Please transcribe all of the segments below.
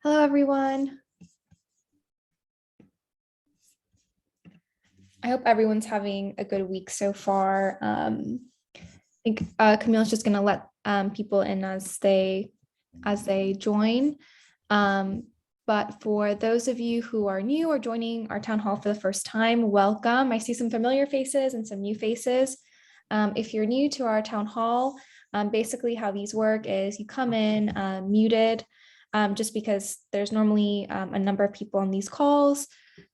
Hello, everyone. I hope everyone's having a good week so far. I think Camille's just going to let people in as they join. But for those of you who are new or joining our town hall for the first time, welcome. I see some familiar faces and some new faces. If you're new to our town hall, basically how these work is you come in muted, just because there's normally a number of people on these calls.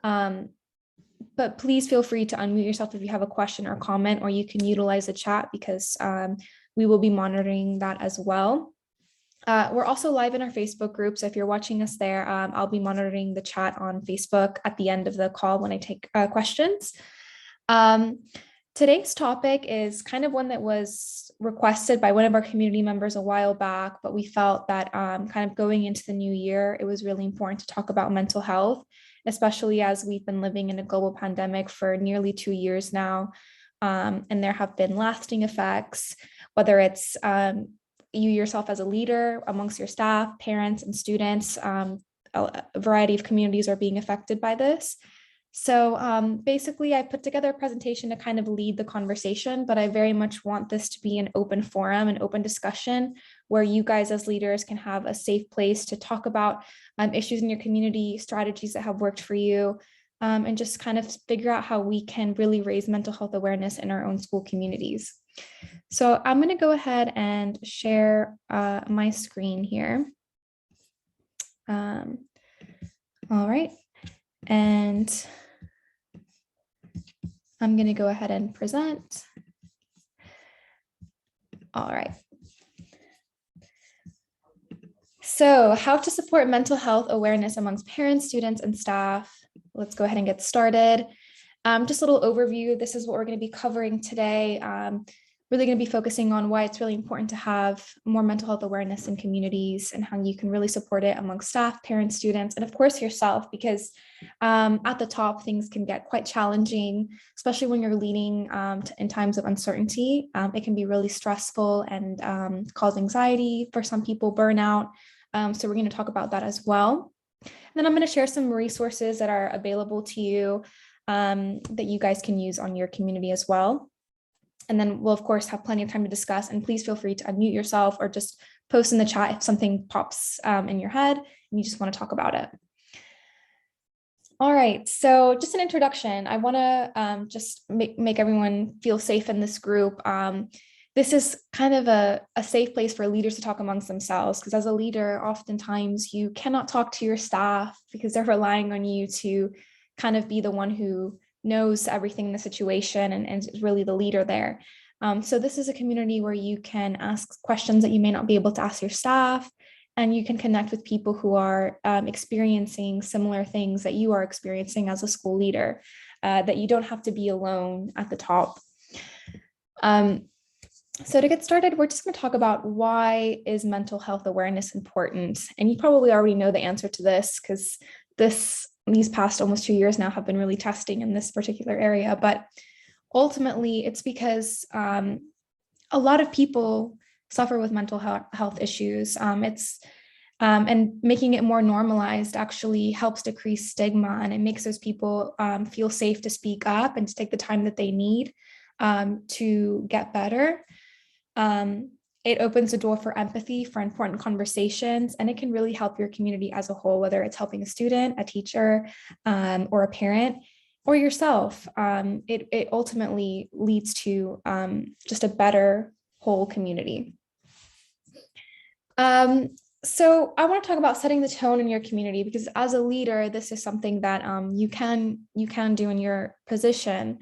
But please feel free to unmute yourself if you have a question or comment, or you can utilize the chat because we will be monitoring that as well. We're also live in our Facebook group, so if you're watching us there, I'll be monitoring the chat on Facebook at the end of the call when I take questions. Today's topic is kind of one that was requested by one of our community members a while back, but we felt that kind of going into the new year, it was really important to talk about mental health, especially as we've been living in a global pandemic for nearly 2 years now. And there have been lasting effects, whether it's you yourself as a leader, amongst your staff, parents, and students. A variety of communities are being affected by this. So basically, I put together a presentation to kind of lead the conversation, but I very much want this to be an open forum, an open discussion where you guys as leaders can have a safe place to talk about issues in your community, strategies that have worked for you, and just kind of figure out how we can really raise mental health awareness in our own school communities. So I'm going to go ahead and share my screen here. All right. And I'm going to go ahead and present. All right. So how to support mental health awareness amongst parents, students, and staff. Let's go ahead and get started. Just a little overview. This is what we're going to be covering today. Really going to be focusing on why it's really important to have more mental health awareness in communities and how you can really support it among staff, parents, students, and of course yourself, because at the top, things can get quite challenging, especially when you're leading in times of uncertainty. It can be really stressful and cause anxiety for some people, burnout. So we're going to talk about that as well. And then I'm going to share some resources that are available to you that you guys can use on your community as well. And then we'll, of course, have plenty of time to discuss. And please feel free to unmute yourself or just post in the chat if something pops in your head and you just want to talk about it. All right, so just an introduction. I want to just make everyone feel safe in this group. This is kind of a safe place for leaders to talk amongst themselves, because as a leader, oftentimes you cannot talk to your staff because they're relying on you to kind of be the one who knows everything in the situation and is really the leader there. So this is a community where you can ask questions that you may not be able to ask your staff, and you can connect with people who are experiencing similar things that you are experiencing as a school leader, that you don't have to be alone at the top. So to get started, we're just going to talk about why is mental health awareness important? And you probably already know the answer to this, because these past almost 2 years now have been really testing in this particular area. But ultimately, it's because a lot of people suffer with mental health issues. And making it more normalized actually helps decrease stigma, and it makes those people feel safe to speak up and to take the time that they need to get better. It opens the door for empathy, for important conversations, and it can really help your community as a whole, whether it's helping a student, a teacher, or a parent, or yourself. It ultimately leads to just a better whole community. So I want to talk about setting the tone in your community, because as a leader, this is something that you can do in your position,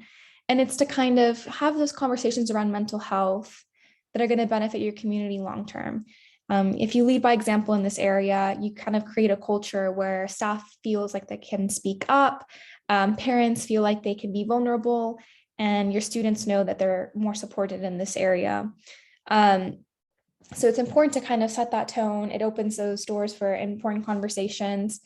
and it's to kind of have those conversations around mental health that are going to benefit your community long term. If you lead by example in this area, you kind of create a culture where staff feels like they can speak up, parents feel like they can be vulnerable, and your students know that they're more supported in this area. So it's important to kind of set that tone. It opens those doors for important conversations.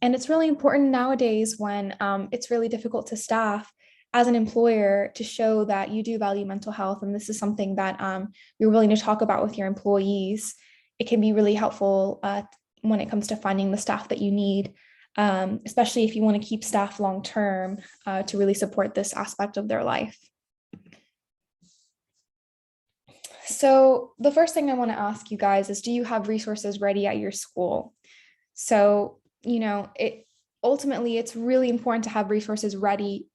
And it's really important nowadays when it's really difficult to staff as an employer to show that you do value mental health. And this is something that you're willing to talk about with your employees. It can be really helpful when it comes to finding the staff that you need, especially if you want to keep staff long-term to really support this aspect of their life. So the first thing I want to ask you guys is, do you have resources ready at your school? So, ultimately, it's really important to have resources ready,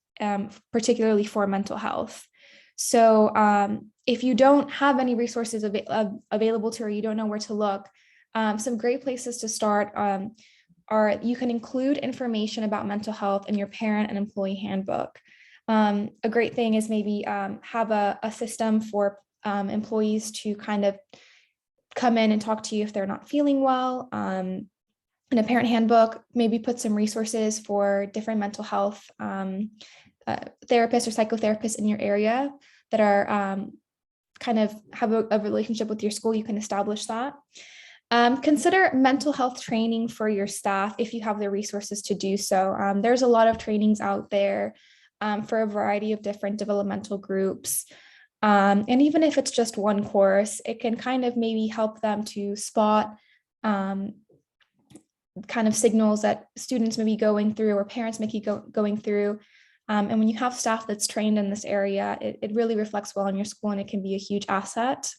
particularly for mental health. So if you don't have any resources available to, or you don't know where to look, some great places to start are, you can include information about mental health in your parent and employee handbook. A great thing is maybe have a system for employees to kind of come in and talk to you if they're not feeling well. In a parent handbook, maybe put some resources for different mental health therapists or psychotherapists in your area that are kind of have a relationship with your school. You can establish that. Consider mental health training for your staff if you have the resources to do so. There's a lot of trainings out there for a variety of different developmental groups. And even if it's just one course, it can kind of maybe help them to spot kind of signals that students may be going through or parents may be going through. And when you have staff that's trained in this area, it really reflects well on your school, and it can be a huge asset.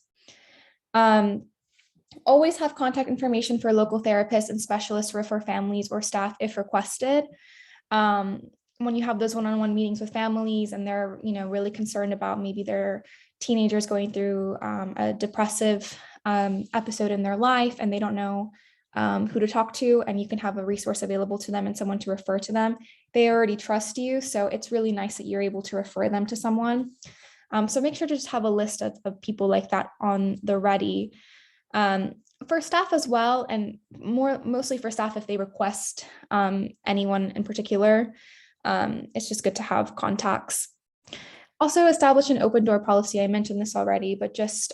Always have contact information for local therapists and specialists to refer families or staff if requested. When you have those one-on-one meetings with families and they're, really concerned about maybe their teenagers going through a depressive episode in their life and they don't know who to talk to, and you can have a resource available to them and someone to refer to them. They already trust you, so it's really nice that you're able to refer them to someone. So make sure to just have a list of people like that on the ready. For staff as well, and mostly for staff if they request anyone in particular, it's just good to have contacts. Also establish an open door policy. I mentioned this already, but just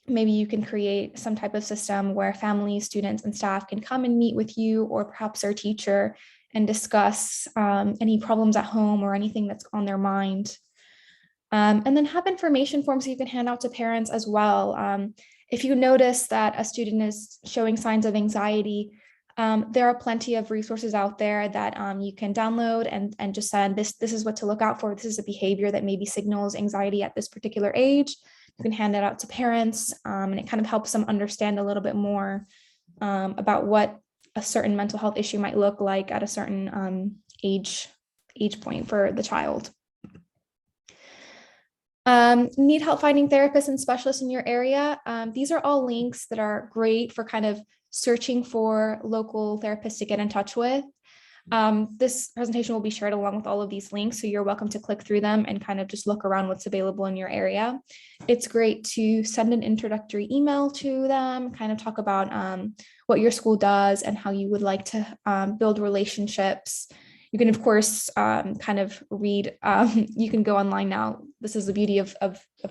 maybe you can create some type of system where families, students, and staff can come and meet with you or perhaps their teacher and discuss any problems at home or anything that's on their mind. And then have information forms you can hand out to parents as well. If you notice that a student is showing signs of anxiety, there are plenty of resources out there that you can download and just send. This is what to look out for. This is a behavior that maybe signals anxiety at this particular age. You can hand it out to parents, and it kind of helps them understand a little bit more about what a certain mental health issue might look like at a certain age point for the child. Need help finding therapists and specialists in your area. These are all links that are great for kind of searching for local therapists to get in touch with. This presentation will be shared along with all of these links, so you're welcome to click through them and kind of just look around what's available in your area. It's great to send an introductory email to them, kind of talk about what your school does and how you would like to build relationships. You can, of course, kind of read, you can go online now. This is the beauty of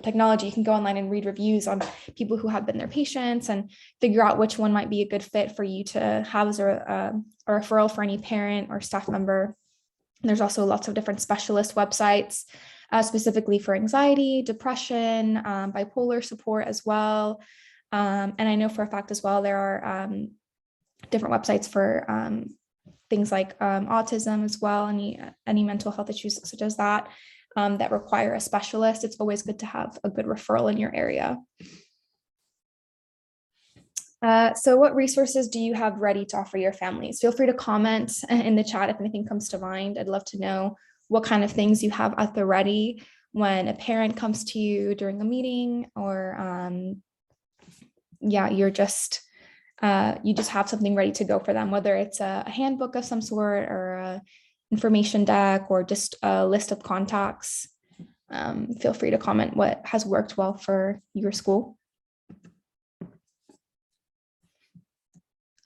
technology. You can go online and read reviews on people who have been their patients and figure out which one might be a good fit for you to have as a referral for any parent or staff member. And there's also lots of different specialist websites, specifically for anxiety, depression, bipolar support as well. And I know for a fact as well, there are different websites for things like autism as well, any mental health issues such as that, that require a specialist. It's always good to have a good referral in your area. So what resources do you have ready to offer your families? Feel free to comment in the chat if anything comes to mind. I'd love to know what kind of things you have at the ready when a parent comes to you during a meeting, or you just have something ready to go for them, whether it's a handbook of some sort or a information deck or just a list of contacts. Feel free to comment what has worked well for your school.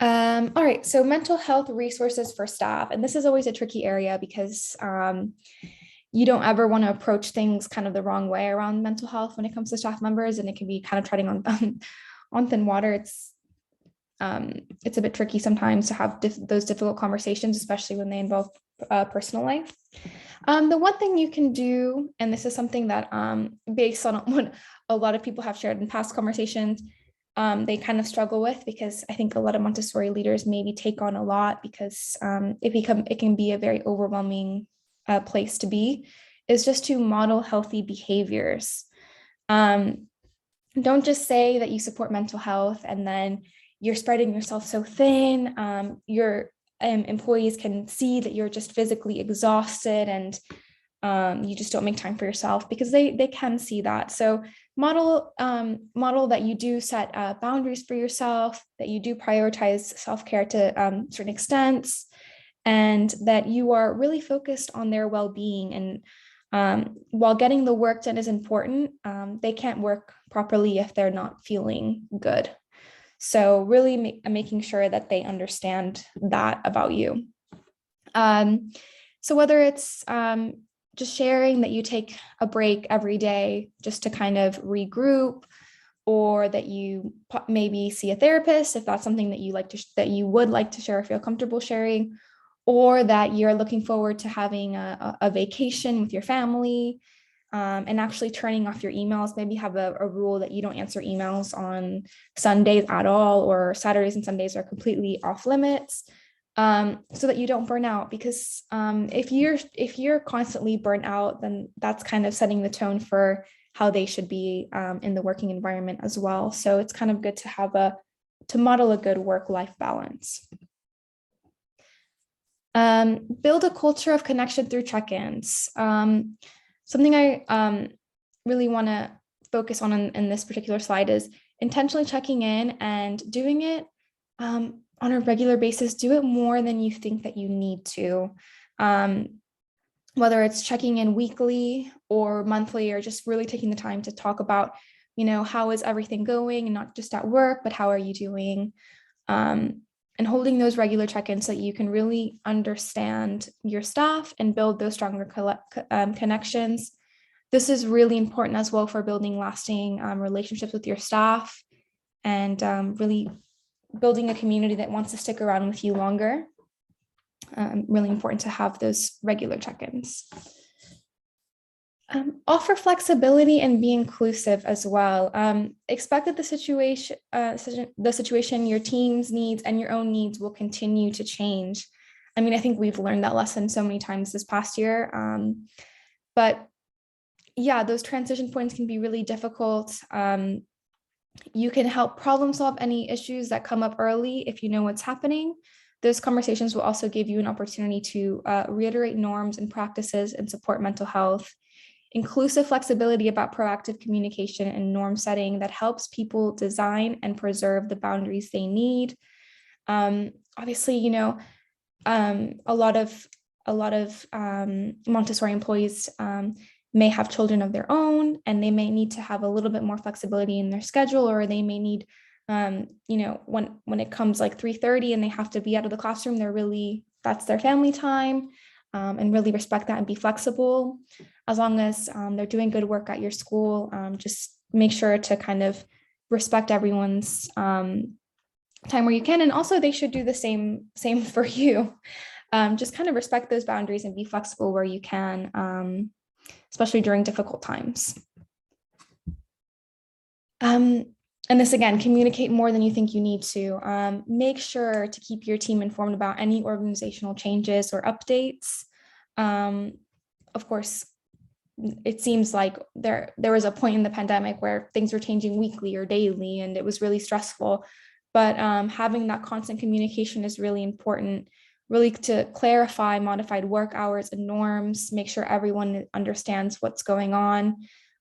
All right, so mental health resources for staff. And this is always a tricky area because you don't ever want to approach things kind of the wrong way around mental health when it comes to staff members, and it can be kind of treading on thin water. It's a bit tricky sometimes to have those difficult conversations, especially when they involve personal life. The one thing you can do, and this is something that based on what a lot of people have shared in past conversations, they kind of struggle with, because I think a lot of Montessori leaders maybe take on a lot because it can be a very overwhelming place to be, is just to model healthy behaviors. Don't just say that you support mental health and then you're spreading yourself so thin. Your employees can see that you're just physically exhausted and you just don't make time for yourself, because they can see that. So model that you do set boundaries for yourself, that you do prioritize self-care to certain extents, and that you are really focused on their well-being. And while getting the work done is important, they can't work properly if they're not feeling good. So really making sure that they understand that about you. So whether it's just sharing that you take a break every day just to kind of regroup, or that you maybe see a therapist if that's something that you would like to share or feel comfortable sharing, or that you're looking forward to having a vacation with your family, and actually turning off your emails. Maybe have a rule that you don't answer emails on Sundays at all, or Saturdays and Sundays are completely off limits, so that you don't burn out. Because if you're constantly burnt out, then that's kind of setting the tone for how they should be in the working environment as well. So it's kind of good to model a good work-life balance. Build a culture of connection through check-ins. Something I really want to focus on in this particular slide is intentionally checking in and doing it on a regular basis. Do it more than you think that you need to. Whether it's checking in weekly or monthly, or just really taking the time to talk about, how is everything going, and not just at work, but how are you doing? And holding those regular check-ins so that you can really understand your staff and build those stronger connections. This is really important as well for building lasting relationships with your staff, and really building a community that wants to stick around with you longer. Really important to have those regular check-ins. Offer flexibility and be inclusive as well. Expect that the situation, your team's needs and your own needs will continue to change. I mean, I think we've learned that lesson so many times this past year. But yeah, those transition points can be really difficult. You can help problem solve any issues that come up early if you know what's happening. Those conversations will also give you an opportunity to reiterate norms and practices and support mental health. Inclusive flexibility about proactive communication and norm setting that helps people design and preserve the boundaries they need. Obviously, a lot of Montessori employees may have children of their own, and they may need to have a little bit more flexibility in their schedule, or they may need, when it comes like 3:30 and they have to be out of the classroom, that's their family time. And really respect that and be flexible. As long as they're doing good work at your school, just make sure to kind of respect everyone's time where you can. And also they should do the same for you. Just kind of respect those boundaries and be flexible where you can, especially during difficult times. And this again, communicate more than you think you need to. Make sure to keep your team informed about any organizational changes or updates. Of course, it seems like there was a point in the pandemic where things were changing weekly or daily, and it was really stressful. But having that constant communication is really important, really to clarify modified work hours and norms, make sure everyone understands what's going on.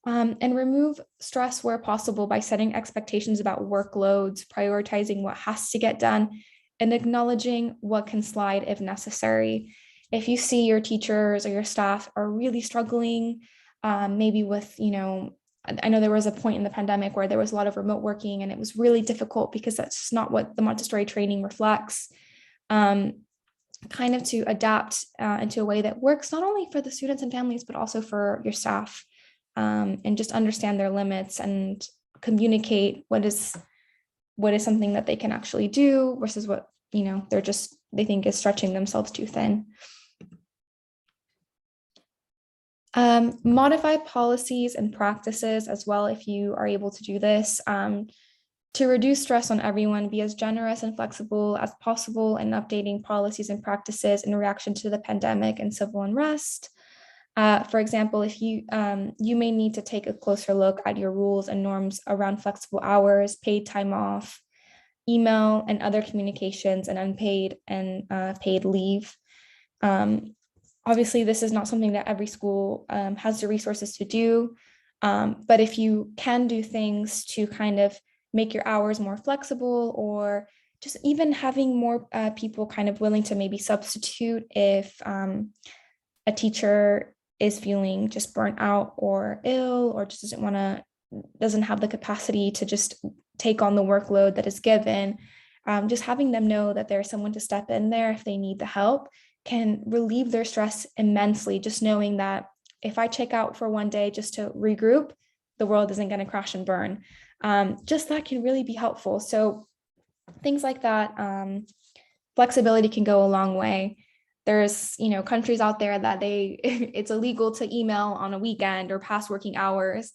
And remove stress where possible by setting expectations about workloads, prioritizing what has to get done, and acknowledging what can slide if necessary. If you see your teachers or your staff are really struggling, maybe with, I know there was a point in the pandemic where there was a lot of remote working, and it was really difficult because that's just not what the Montessori training reflects. Kind of to adapt into a way that works not only for the students and families, but also for your staff. And just understand their limits and communicate what is something that they can actually do versus what, they think is stretching themselves too thin. Modify policies and practices as well if you are able to do this. To reduce stress on everyone, be as generous and flexible as possible in updating policies and practices in reaction to the pandemic and civil unrest. For example, if you may need to take a closer look at your rules and norms around flexible hours, paid time off, email and other communications, and unpaid and paid leave. Obviously, this is not something that every school has the resources to do, but if you can do things to kind of make your hours more flexible, or just even having more people kind of willing to maybe substitute if a teacher is feeling just burnt out or ill, or just doesn't have the capacity to just take on the workload that is given. Just having them know that there's someone to step in there if they need the help can relieve their stress immensely, just knowing that if I check out for one day just to regroup, the world isn't going to crash and burn. Just that can really be helpful. So things like that, flexibility can go a long way. There's, countries out there that it's illegal to email on a weekend or past working hours.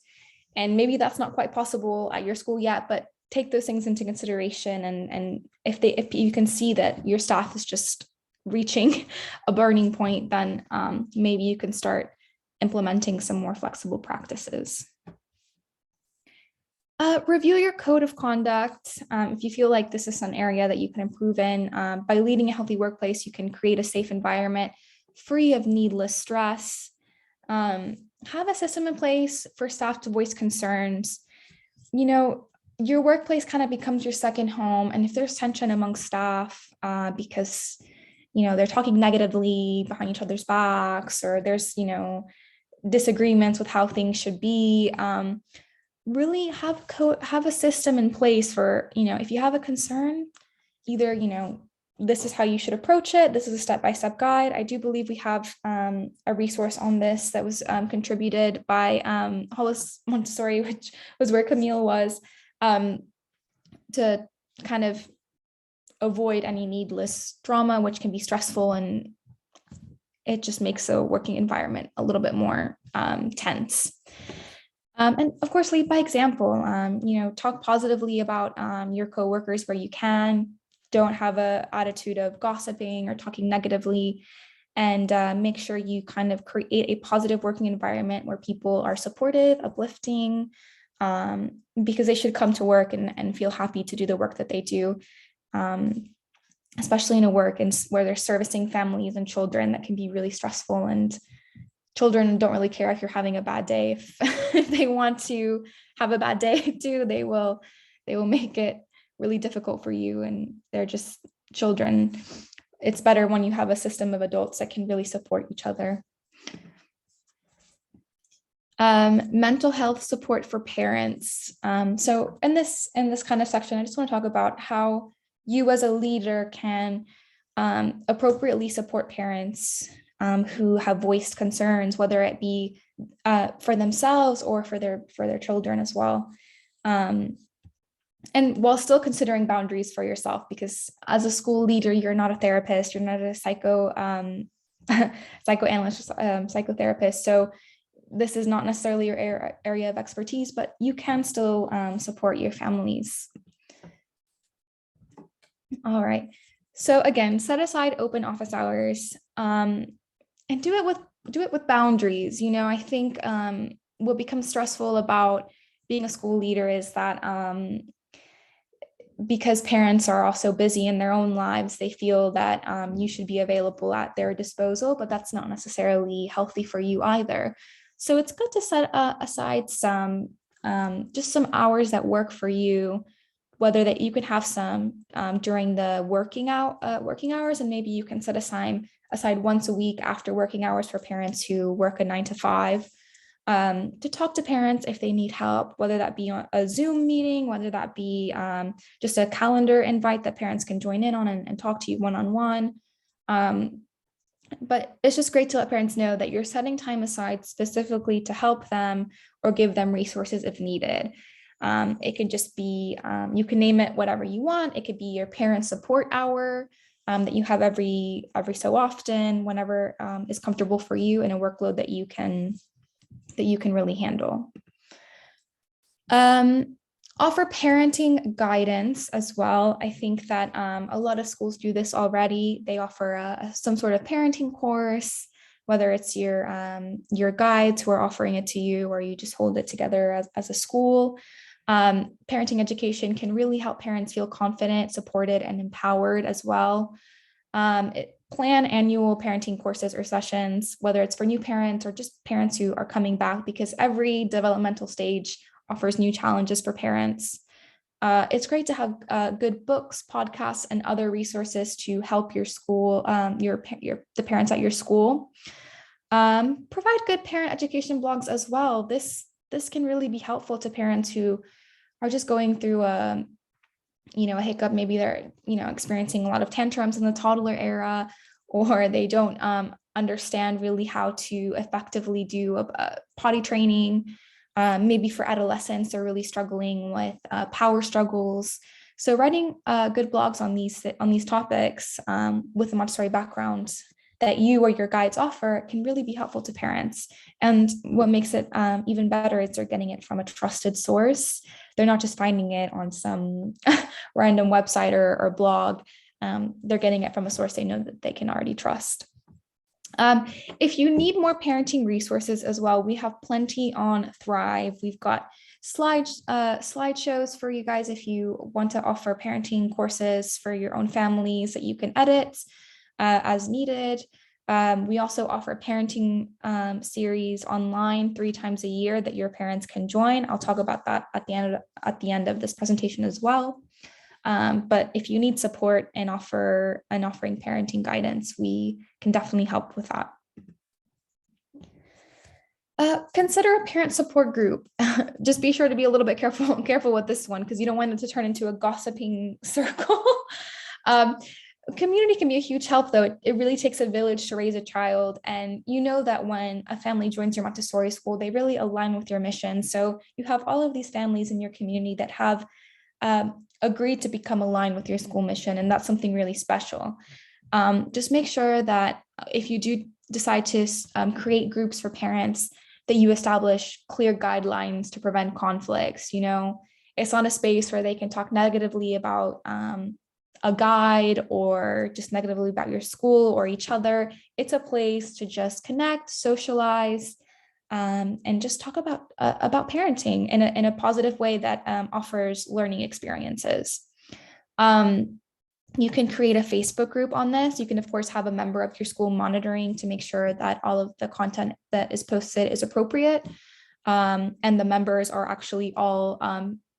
And maybe that's not quite possible at your school yet, but take those things into consideration. And if you can see that your staff is just reaching a burning point, then maybe you can start implementing some more flexible practices. Review your code of conduct. If you feel like this is an area that you can improve in, by leading a healthy workplace, you can create a safe environment free of needless stress. Have a system in place for staff to voice concerns. Your workplace kind of becomes your second home. And if there's tension among staff because, they're talking negatively behind each other's backs, or there's, disagreements with how things should be, really have a system in place for, if you have a concern, either, this is how you should approach it. This is a step-by-step guide. I do believe we have a resource on this that was contributed by Hollis Montessori, which was where Camille was, to kind of avoid any needless drama, which can be stressful, and it just makes the working environment a little bit more tense. And of course, lead by example. Talk positively about your coworkers where you can. Don't have an attitude of gossiping or talking negatively, and make sure you kind of create a positive working environment where people are supportive, uplifting, because they should come to work and feel happy to do the work that they do, especially in a work and where they're servicing families and children. That can be really stressful, and children don't really care if you're having a bad day. If they want to have a bad day too, they will make it really difficult for you, and they're just children. It's better when you have a system of adults that can really support each other. Mental health support for parents. So in this kind of section, I just want to talk about how you as a leader can appropriately support parents who have voiced concerns, whether it be for themselves or for their children as well. And while still considering boundaries for yourself, because as a school leader, you're not a therapist, you're not a psychoanalyst, psychotherapist. So this is not necessarily your area of expertise, but you can still support your families. All right. So again, set aside open office hours and do it with boundaries. I think what becomes stressful about being a school leader is that because parents are also busy in their own lives, they feel that you should be available at their disposal, but that's not necessarily healthy for you either. So it's good to set aside some just some hours that work for you, whether that you can have some during the working hours, and maybe you can set aside once a week after working hours for parents who work a 9 to 5. To talk to parents if they need help, whether that be on a Zoom meeting, whether that be just a calendar invite that parents can join in on and talk to you one-on-one. But it's just great to let parents know that you're setting time aside specifically to help them or give them resources if needed. It could just be, you can name it whatever you want. It could be your parent support hour that you have every so often, whenever is comfortable for you, in a workload that you can really handle. Offer parenting guidance as well. I think that a lot of schools do this already. They offer some sort of parenting course, whether it's your guides who are offering it to you, or you just hold it together as a school. Parenting education can really help parents feel confident, supported, and empowered as well. Plan annual parenting courses or sessions, whether it's for new parents or just parents who are coming back, because every developmental stage offers new challenges for parents. It's great to have good books, podcasts, and other resources to help your school, the parents at your school. Provide good parent education blogs as well. This can really be helpful to parents who are just going through a hiccup. Maybe they're experiencing a lot of tantrums in the toddler era, or they don't understand really how to effectively do a potty training. Maybe for adolescents, they're really struggling with power struggles. So writing good blogs on these topics with a Montessori background that you or your guides offer can really be helpful to parents. And what makes it even better is they're getting it from a trusted source. They're not just finding it on some random website or blog. They're getting it from a source they know that they can already trust. If you need more parenting resources as well, we have plenty on Thrive. We've got slideshows for you guys if you want to offer parenting courses for your own families that you can edit as needed. We also offer a parenting series online 3 times a year that your parents can join. I'll talk about that at the end of this presentation as well. But if you need support and offering parenting guidance, we can definitely help with that. Consider a parent support group. Just be sure to be a little bit careful with this one, because you don't want it to turn into a gossiping circle. Community can be a huge help, though. It really takes a village to raise a child. And you know that when a family joins your Montessori school, they really align with your mission. So you have all of these families in your community that have agreed to become aligned with your school mission. And that's something really special. Just make sure that if you do decide to create groups for parents, that you establish clear guidelines to prevent conflicts. It's not a space where they can talk negatively about a guide or just negatively about your school or each other. It's a place to just connect, socialize, and just talk about parenting in a positive way that offers learning experiences. You can create a Facebook group on this. You can, of course, have a member of your school monitoring to make sure that all of the content that is posted is appropriate. And the members are actually all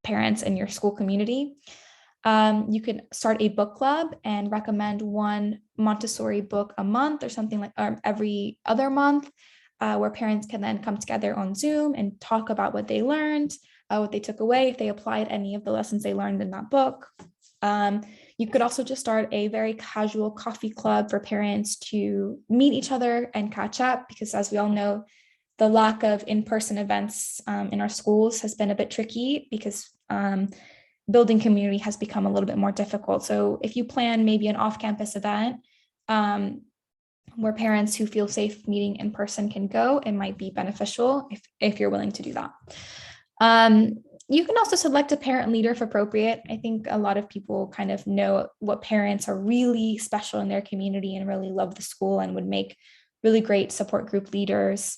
parents in your school community. You can start a book club and recommend one Montessori book a month or something like every other month, where parents can then come together on Zoom and talk about what they learned, what they took away, if they applied any of the lessons they learned in that book. You could also just start a very casual coffee club for parents to meet each other and catch up, because as we all know, the lack of in-person events in our schools has been a bit tricky, because building community has become a little bit more difficult. So if you plan maybe an off-campus event where parents who feel safe meeting in person can go, it might be beneficial if you're willing to do that. You can also select a parent leader if appropriate. I think a lot of people kind of know what parents are really special in their community and really love the school and would make really great support group leaders.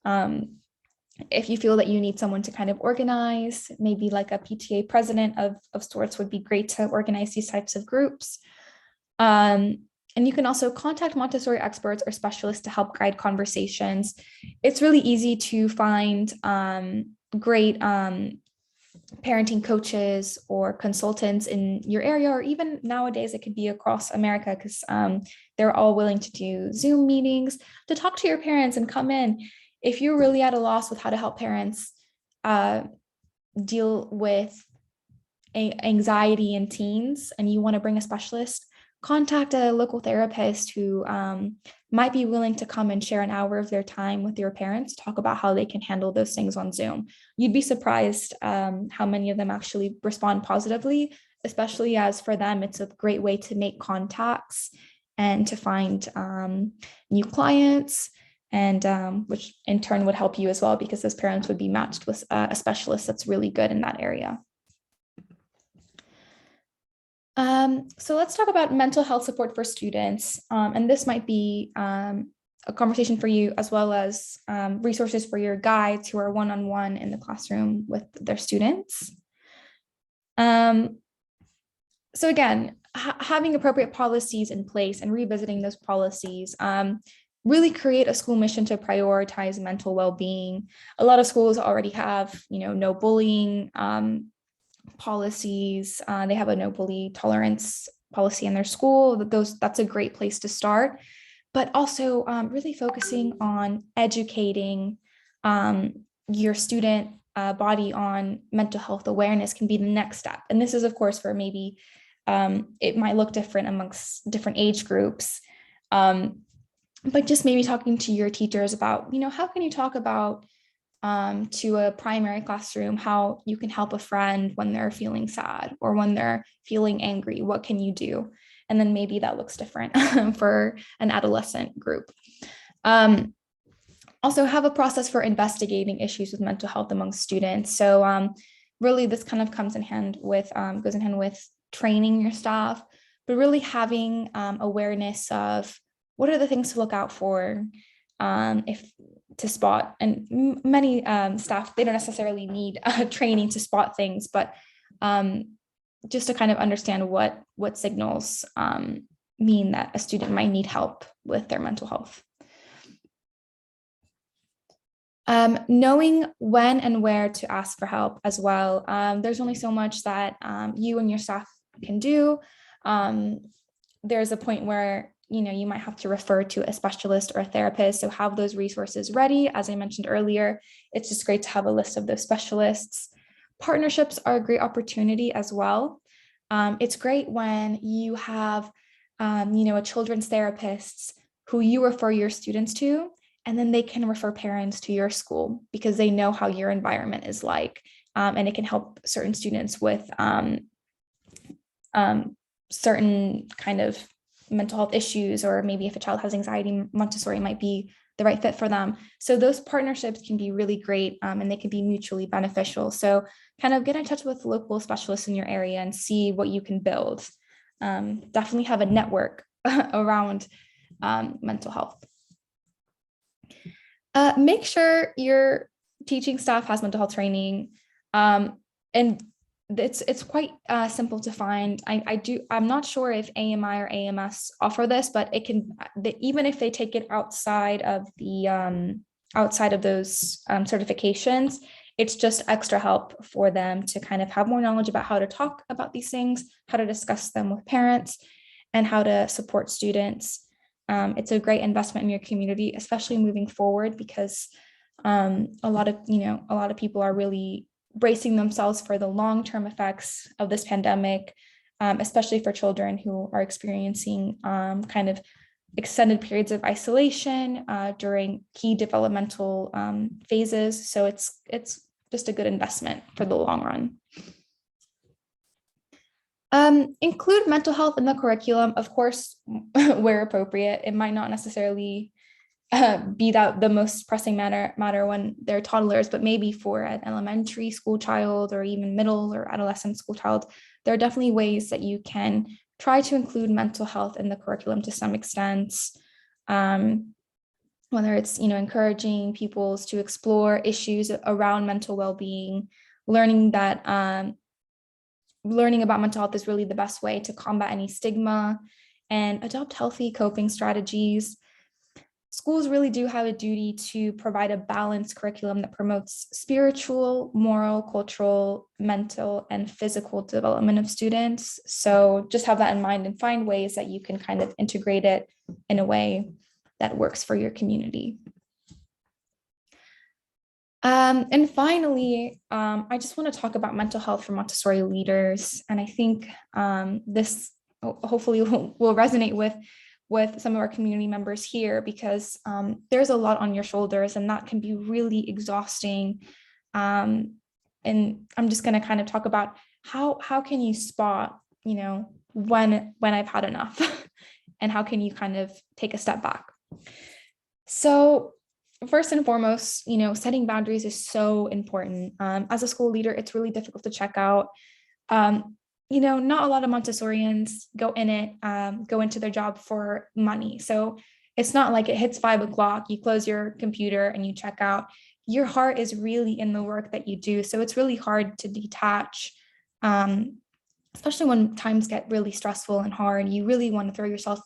If you feel that you need someone to kind of organize, maybe like a PTA president of sorts would be great to organize these types of groups. And you can also contact Montessori experts or specialists to help guide conversations. It's really easy to find great parenting coaches or consultants in your area, or even nowadays it could be across America, because they're all willing to do Zoom meetings to talk to your parents and come in. If you're really at a loss with how to help parents deal with anxiety in teens and you want to bring a specialist, contact a local therapist who might be willing to come and share an hour of their time with your parents, talk about how they can handle those things on Zoom. You'd be surprised how many of them actually respond positively, especially as for them, it's a great way to make contacts and to find new clients, and which in turn would help you as well, because those parents would be matched with a specialist that's really good in that area. So let's talk about mental health support for students. And this might be a conversation for you, as well as resources for your guides who are one-on-one in the classroom with their students. So again, having appropriate policies in place and revisiting those policies really create a school mission to prioritize mental well-being. A lot of schools already have, no bullying policies. They have a no bully tolerance policy in their school. That's a great place to start. But also really focusing on educating your student body on mental health awareness can be the next step. And this is, of course, for maybe it might look different amongst different age groups. But just maybe talking to your teachers about, how can you talk about to a primary classroom how you can help a friend when they're feeling sad or when they're feeling angry? What can you do? And then maybe that looks different for an adolescent group. Also have a process for investigating issues with mental health among students. So really this kind of goes in hand with training your staff, but really having awareness of what are the things to look out for if to spot. And many staff, they don't necessarily need training to spot things, but just to kind of understand what signals mean that a student might need help with their mental health. Knowing when and where to ask for help as well. There's only so much that you and your staff can do. There's a point where you might have to refer to a specialist or a therapist. So have those resources ready. As I mentioned earlier, it's just great to have a list of those specialists. Partnerships are a great opportunity as well. It's great when you have, a children's therapist who you refer your students to, and then they can refer parents to your school because they know how your environment is like. And it can help certain students with certain kind of mental health issues, or maybe if a child has anxiety, Montessori might be the right fit for them. So those partnerships can be really great and they can be mutually beneficial. So kind of get in touch with local specialists in your area and see what you can build. Definitely have a network around mental health. Make sure your teaching staff has mental health training, and it's quite simple to find. I'm not sure if AMI or AMS offer this, but it can, even if they take it outside of the outside of those certifications, it's just extra help for them to kind of have more knowledge about how to talk about these things, how to discuss them with parents, and how to support students. It's a great investment in your community, especially moving forward, because a lot of people are really bracing themselves for the long-term effects of this pandemic, especially for children who are experiencing kind of extended periods of isolation during key developmental phases. So it's just a good investment for the long run. Include mental health in the curriculum, of course, where appropriate. It might not necessarily be that the most pressing matter when they're toddlers, but maybe for an elementary school child or even middle or adolescent school child, there are definitely ways that you can try to include mental health in the curriculum to some extent. Whether it's, encouraging pupils to explore issues around mental well-being, learning about mental health is really the best way to combat any stigma and adopt healthy coping strategies. Schools really do have a duty to provide a balanced curriculum that promotes spiritual, moral, cultural, mental, and physical development of students. So just have that in mind and find ways that you can kind of integrate it in a way that works for your community. And finally, I just want to talk about mental health for Montessori leaders. And I think this hopefully will resonate with some of our community members here, because there's a lot on your shoulders and that can be really exhausting. And I'm just going to kind of talk about how can you spot, when I've had enough and how can you kind of take a step back. So first and foremost, setting boundaries is so important. As a school leader, it's really difficult to check out not a lot of Montessorians go into their job for money. So it's not like it hits 5 o'clock, you close your computer and you check out. Your heart is really in the work that you do. So it's really hard to detach, especially when times get really stressful and hard. You really want to throw yourself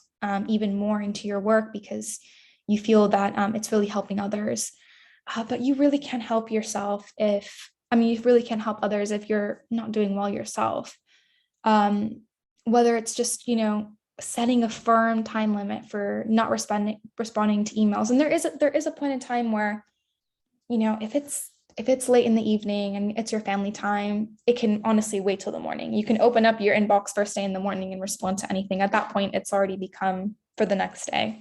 even more into your work because you feel that it's really helping others. But you really can't help yourself you really can't help others if you're not doing well yourself. Whether it's just, setting a firm time limit for not responding to emails. And there is a point in time where, if it's late in the evening and it's your family time, it can honestly wait till the morning. You can open up your inbox first thing in the morning and respond to anything. At that point, it's already become for the next day.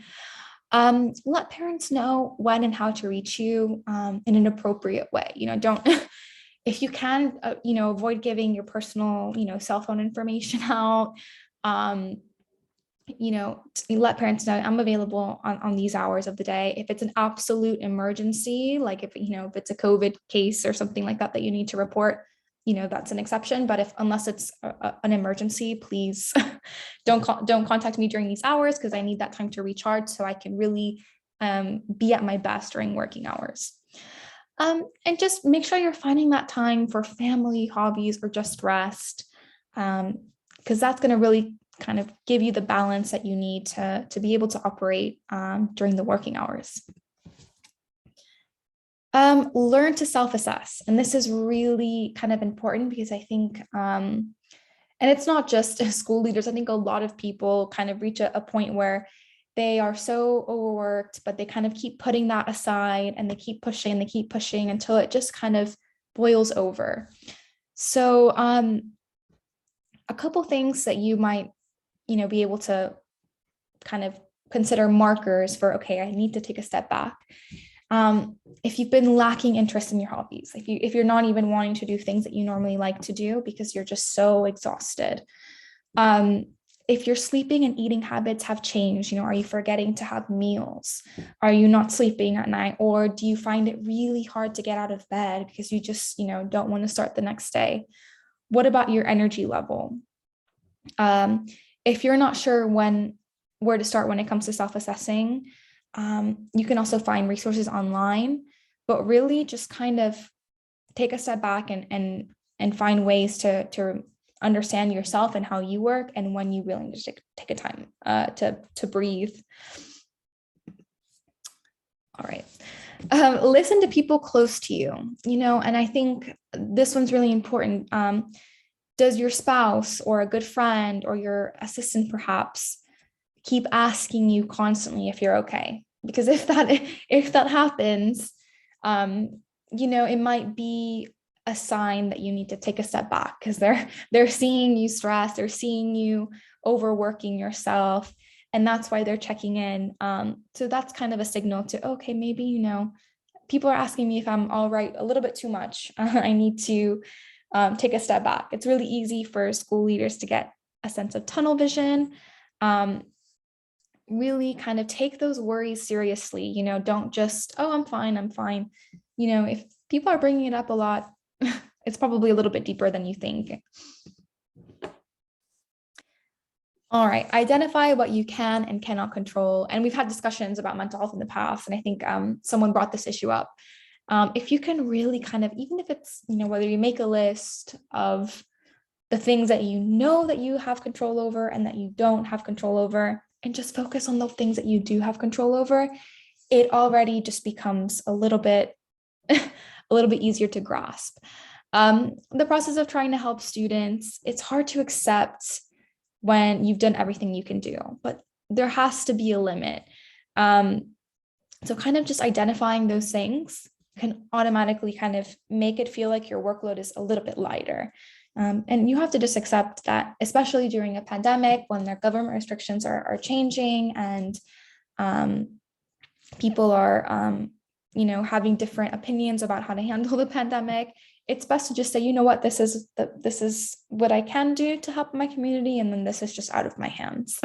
Let parents know when and how to reach you in an appropriate way. Don't if you can, avoid giving your personal, cell phone information out. Let parents know I'm available on these hours of the day. If it's an absolute emergency, like if it's a COVID case or something like that you need to report, that's an exception. But unless it's an emergency, please don't contact me during these hours, because I need that time to recharge so I can really be at my best during working hours. And just make sure you're finding that time for family, hobbies, or just rest, because that's going to really kind of give you the balance that you need to be able to operate during the working hours. Learn to self-assess. And this is really kind of important because I think, and it's not just school leaders, I think a lot of people kind of reach a point where they are so overworked, but they kind of keep putting that aside and they keep pushing until it just kind of boils over. So a couple things that you might, be able to kind of consider markers for, okay, I need to take a step back. If you've been lacking interest in your hobbies, if you're not even wanting to do things that you normally like to do because you're just so exhausted. If your sleeping and eating habits have changed, are you forgetting to have meals? Are you not sleeping at night? Or do you find it really hard to get out of bed because you just, don't want to start the next day? What about your energy level? If you're not sure where to start when it comes to self-assessing, you can also find resources online, but really just kind of take a step back and find ways to understand yourself and how you work and when you really need to take a time to breathe. All right. Listen to people close to you, and I think this one's really important. Does your spouse or a good friend or your assistant perhaps keep asking you constantly if you're okay? Because if that happens, it might be a sign that you need to take a step back, because they're seeing you stressed, they're seeing you overworking yourself, and that's why they're checking in. So that's kind of a signal to, okay, maybe, people are asking me if I'm all right a little bit too much. I need to take a step back. It's really easy for school leaders to get a sense of tunnel vision. Really kind of take those worries seriously. Don't just, oh, I'm fine. If people are bringing it up a lot, it's probably a little bit deeper than you think. All right, identify what you can and cannot control. And we've had discussions about mental health in the past, and I think someone brought this issue up. If you can really kind of, even if it's, whether you make a list of the things that that you have control over and that you don't have control over, and just focus on the things that you do have control over, it already just becomes a little bit easier to grasp. The process of trying to help students, it's hard to accept when you've done everything you can do, but there has to be a limit. So kind of just identifying those things can automatically kind of make it feel like your workload is a little bit lighter. And you have to just accept that, especially during a pandemic, when their government restrictions are changing and people are, having different opinions about how to handle the pandemic. It's best to just say, what, this is what I can do to help my community, and then this is just out of my hands.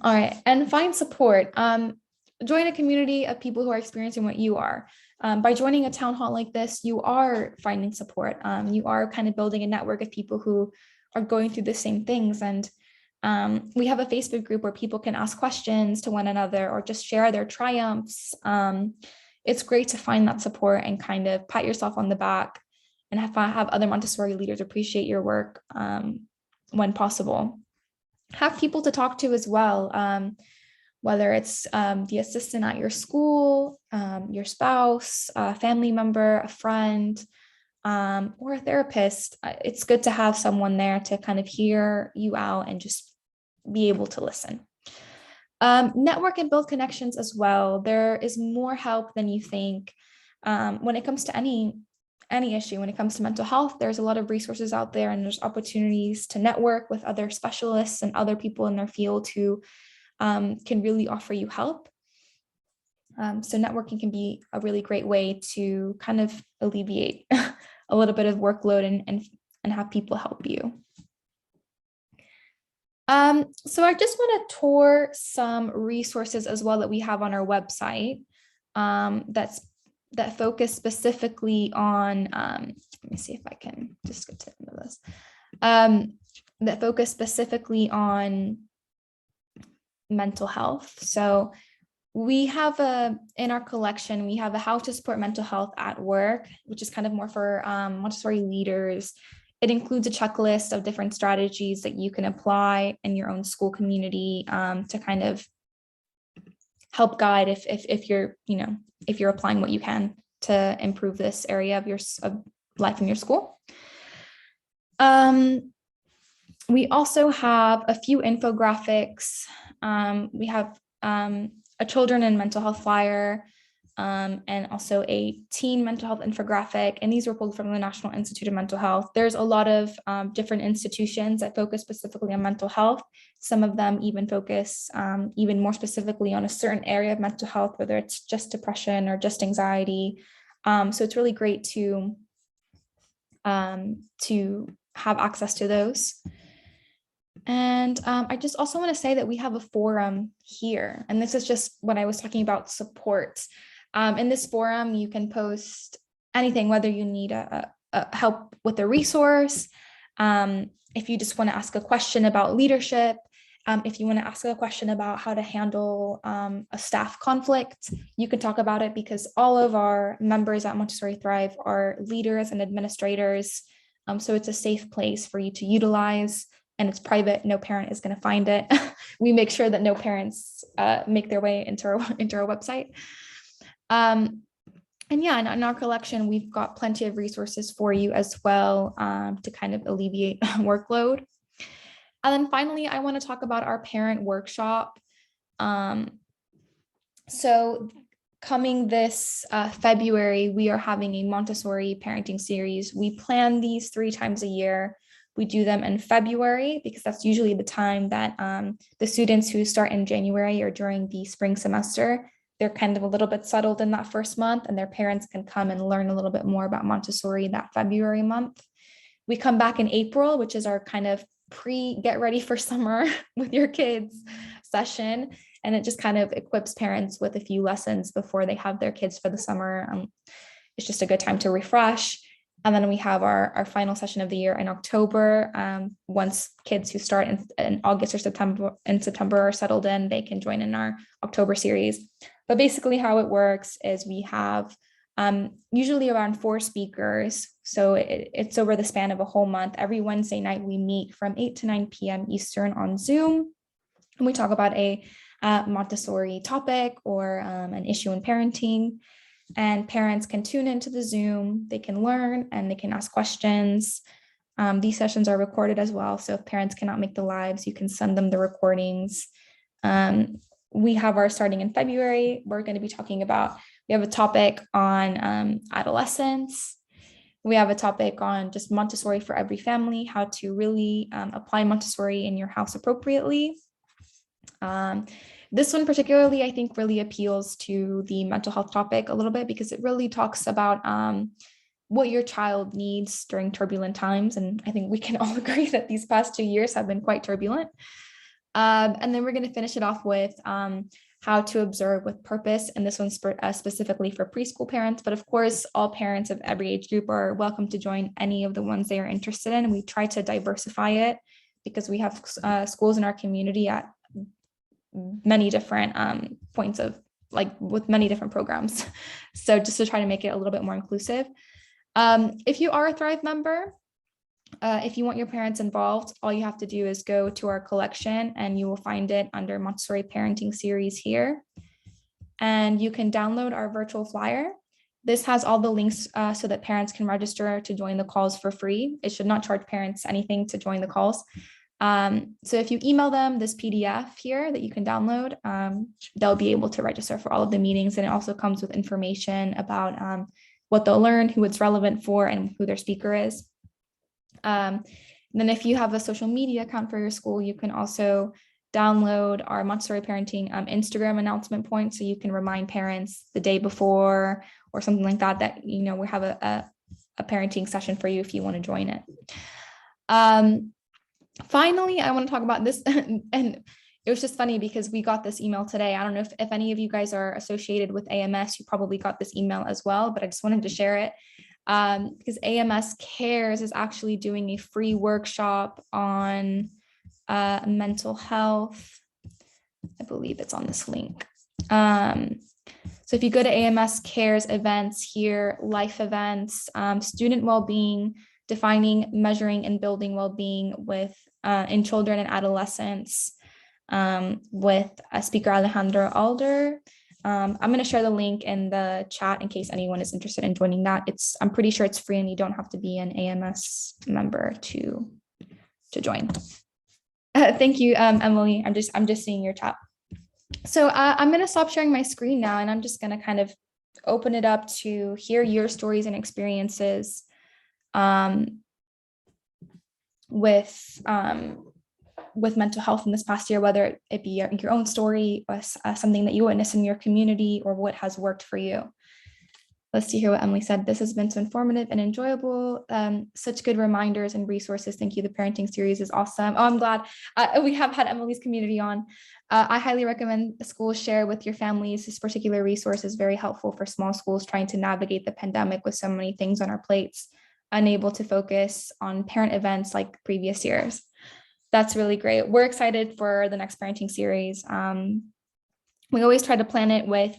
All right, and find support. Join a community of people who are experiencing what you are. By joining a town hall like this, you are finding support. You are kind of building a network of people who are going through the same things. And we have a Facebook group where people can ask questions to one another or just share their triumphs. It's great to find that support and kind of pat yourself on the back and have other Montessori leaders appreciate your work when possible. Have people to talk to as well, whether it's the assistant at your school, your spouse, a family member, a friend, or a therapist. It's good to have someone there to kind of hear you out and just be able to listen. Network and build connections as well. There is more help than you think when it comes to any issue. When it comes to mental health, there's a lot of resources out there, and there's opportunities to network with other specialists and other people in their field who can really offer you help. So networking can be a really great way to kind of alleviate a little bit of workload and have people help you. So I just want to tour some resources as well that we have on our website that focus specifically on, let me see if I can just get to the end of this, that focus specifically on mental health. So we have in our collection, we have a how to support mental health at work, which is kind of more for Montessori leaders. It includes a checklist of different strategies that you can apply in your own school community to kind of help guide if you're applying what you can to improve this area of life in your school. We also have a few infographics. We have a children and mental health flyer, and also a teen mental health infographic. And these were pulled from the National Institute of Mental Health. There's a lot of different institutions that focus specifically on mental health. Some of them even focus even more specifically on a certain area of mental health, whether it's just depression or just anxiety. So it's really great to have access to those. And I just also want to say that we have a forum here, and this is just what I was talking about, support. In this forum, you can post anything, whether you need a help with a resource, if you just want to ask a question about leadership, if you want to ask a question about how to handle a staff conflict, you can talk about it, because all of our members at Montessori Thrive are leaders and administrators. So it's a safe place for you to utilize. And it's private. No parent is going to find it. We make sure that no parents make their way into our website. And yeah, in our collection, we've got plenty of resources for you as well to kind of alleviate workload. And then finally, I want to talk about our parent workshop. So coming this February, we are having a Montessori parenting series. We plan these 3 times a year. We do them in February because that's usually the time that the students who start in January or during the spring semester, they're kind of a little bit settled in that first month, and their parents can come and learn a little bit more about Montessori that February month. We come back in April, which is our kind of get ready for summer with your kids session. And it just kind of equips parents with a few lessons before they have their kids for the summer. It's just a good time to refresh. And then we have our final session of the year in October. Once kids who start in August or September are settled in, they can join in our October series. But basically how it works is we have usually around 4 speakers. So it's over the span of a whole month. Every Wednesday night, we meet from 8 to 9 p.m. Eastern on Zoom. And we talk about a Montessori topic or an issue in parenting. And parents can tune into the Zoom, they can learn, and they can ask questions. These sessions are recorded as well. So if parents cannot make the lives, you can send them the recordings. We have our starting in February. We're going to be talking about, we have a topic on adolescence. We have a topic on just Montessori for every family, how to really apply Montessori in your house appropriately. This one particularly, I think, really appeals to the mental health topic a little bit, because it really talks about what your child needs during turbulent times. And I think we can all agree that these past 2 years have been quite turbulent. And then we're going to finish it off with how to observe with purpose. And this one's specifically for preschool parents, but of course, all parents of every age group are welcome to join any of the ones they are interested in. We try to diversify it because we have schools in our community at many different points of with many different programs. So just to try to make it a little bit more inclusive. If you are a Thrive member, if you want your parents involved, all you have to do is go to our collection and you will find it under Montessori Parenting Series here. And you can download our virtual flyer. This has all the links so that parents can register to join the calls for free. It should not charge parents anything to join the calls. So if you email them this PDF here that you can download, they'll be able to register for all of the meetings. And it also comes with information about what they'll learn, who it's relevant for, and who their speaker is. Then if you have a social media account for your school, you can also download our Montessori Parenting Instagram announcement point, so you can remind parents the day before or something like that, that, we have a parenting session for you if you want to join it. Finally, I want to talk about this, and it was just funny because we got this email today. I don't know if any of you guys are associated with AMS, you probably got this email as well, but I just wanted to share it. Because AMS Cares is actually doing a free workshop on mental health. I believe it's on this link. So if you go to AMS Cares events here, life events, student well-being, defining, measuring, and building well-being with in children and adolescents, with speaker Alejandro Alder. I'm going to share the link in the chat in case anyone is interested in joining that. I'm pretty sure it's free and you don't have to be an AMS member to join. Thank you, Emily. I'm just seeing your chat. So I'm going to stop sharing my screen now, and I'm just going to kind of open it up to hear your stories and experiences with mental health in this past year, whether it be your own story or something that you witnessed in your community or what has worked for you. Let's see here what Emily said. This has been so informative and enjoyable. Such good reminders and resources. Thank you. The parenting series is awesome. Oh, I'm glad we have had Emily's community on. I highly recommend schools share with your families. This particular resource is very helpful for small schools trying to navigate the pandemic with so many things on our plates, unable to focus on parent events like previous years. That's really great. We're excited for the next parenting series. We always try to plan it with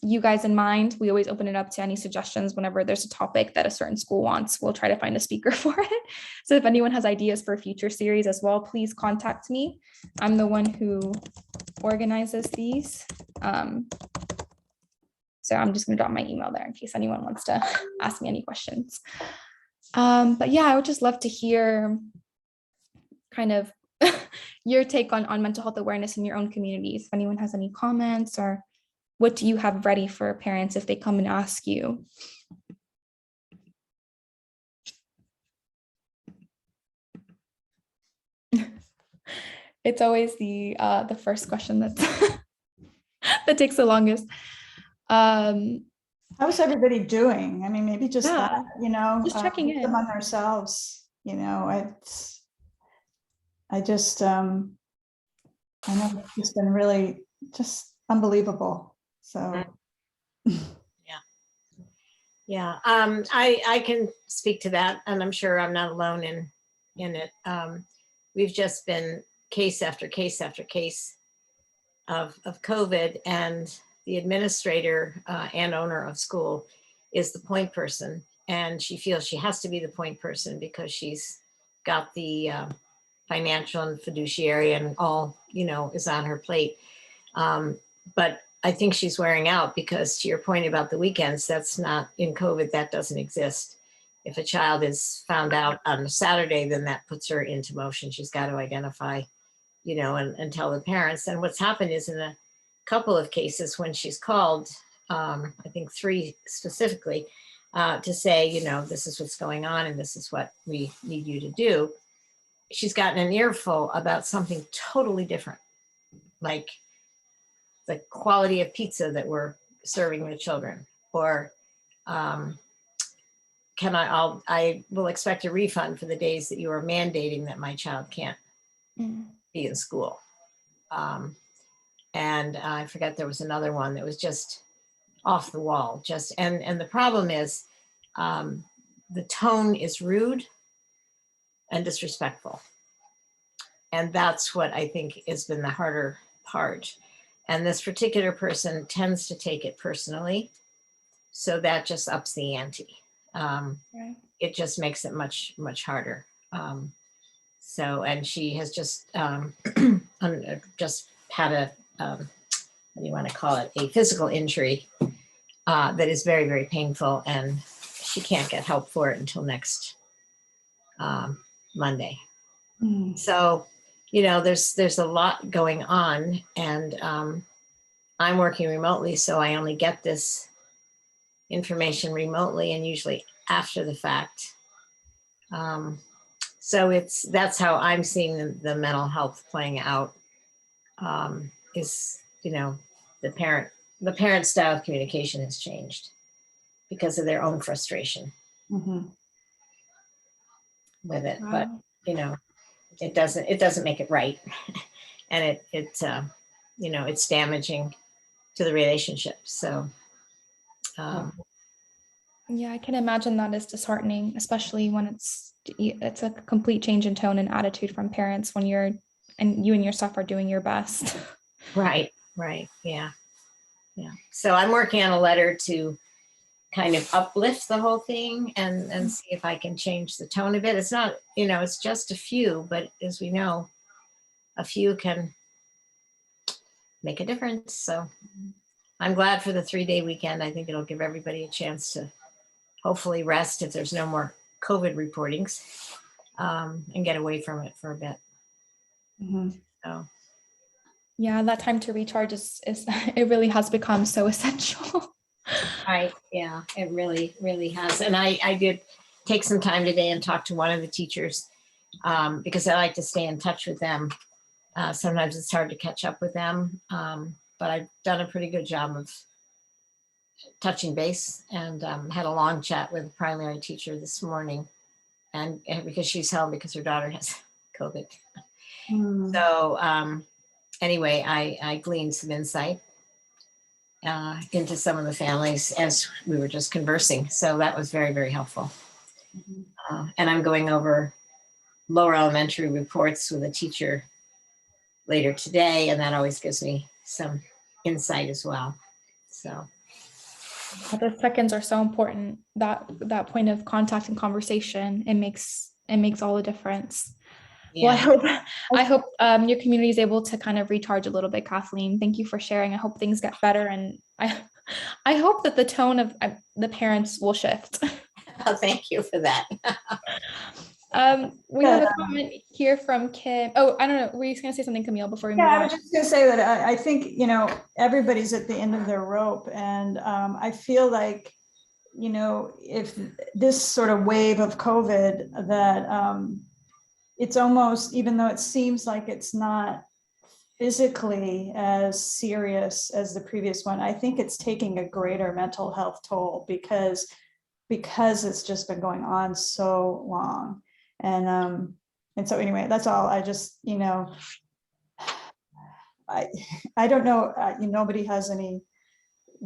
you guys in mind. We always open it up to any suggestions whenever there's a topic that a certain school wants. We'll try to find a speaker for it. So if anyone has ideas for a future series as well, please contact me. I'm the one who organizes these. So I'm just going to drop my email there in case anyone wants to ask me any questions. But yeah, I would just love to hear kind of your take on mental health awareness in your own communities. If anyone has any comments, or what do you have ready for parents if they come and ask you? It's always the first question that that takes the longest. How's everybody doing? I mean, maybe just that, just checking in on ourselves. I know it's been really just unbelievable. So yeah. I can speak to that, and I'm sure I'm not alone in it. We've just been case after case after case of COVID, and the administrator and owner of school is the point person, and she feels she has to be the point person because she's got the financial and fiduciary and all, is on her plate. But I think she's wearing out because, to your point about the weekends, that's not in COVID, that doesn't exist. If a child is found out on a Saturday, then that puts her into motion. She's got to identify, and tell the parents. And what's happened is, in a couple of cases when she's called, I think 3 specifically, to say, this is what's going on and this is what we need you to do, she's gotten an earful about something totally different, like the quality of pizza that we're serving the children, or I will expect a refund for the days that you are mandating that my child can't be in school. And I forget, there was another one that was just off the wall, and the problem is, the tone is rude and disrespectful. And that's what I think has been the harder part. And this particular person tends to take it personally. So that just ups the ante. Right. It just makes it much, much harder. So, and she has just, just had a, what do you want to call it? A physical injury that is very, very painful. And she can't get help for it until next Monday. So, you know, there's a lot going on, and I'm working remotely, so I only get this information remotely and usually after the fact. So that's how I'm seeing the mental health playing out, is, you know, the parent style of communication has changed because of their own frustration Mhm. with it. Wow. But, you know, it doesn't make it right. And it you know, it's damaging to the relationship. So, Yeah, I can imagine that is disheartening, especially when it's a complete change in tone and attitude from parents when you and your staff are doing your best. right, yeah. So I'm working on a letter to kind of uplift the whole thing and see if I can change the tone a bit. It's not, you know, it's just a few, but as we know, a few can make a difference. So I'm glad for the 3-day weekend. I think it'll give everybody a chance to hopefully rest if there's no more COVID reportings, and get away from it for a bit. Mhm. So, Yeah, that time to recharge is it really has become so essential. yeah, it really, really has. And I did take some time today and talk to one of the teachers, because I like to stay in touch with them. Sometimes it's hard to catch up with them, but I've done a pretty good job of touching base, and had a long chat with a primary teacher this morning, and because she's home because her daughter has COVID. Mm. So anyway, I gleaned some insight into some of the families as we were just conversing. So that was very, very helpful. Mhm. And I'm going over lower elementary reports with a teacher later today, and that always gives me some insight as well. So The seconds are so important. That point of contact and conversation, it makes all the difference. Well, yeah, I hope your community is able to kind of recharge a little bit, Kathleen. Thank you for sharing. I hope things get better, and I hope that the tone of the parents will shift. thank you for that. We have a comment here from Kim. Oh, I don't know. Were you going to say something, Camille, before we move Yeah, I on? was just gonna say that I think, you know, everybody's at the end of their rope, and I feel like, you know, if this sort of wave of COVID, that it's almost, even though it seems like it's not physically as serious as the previous one, I think it's taking a greater mental health toll because it's just been going on so long. And so anyway, that's all. I just, you know, I don't know, nobody has any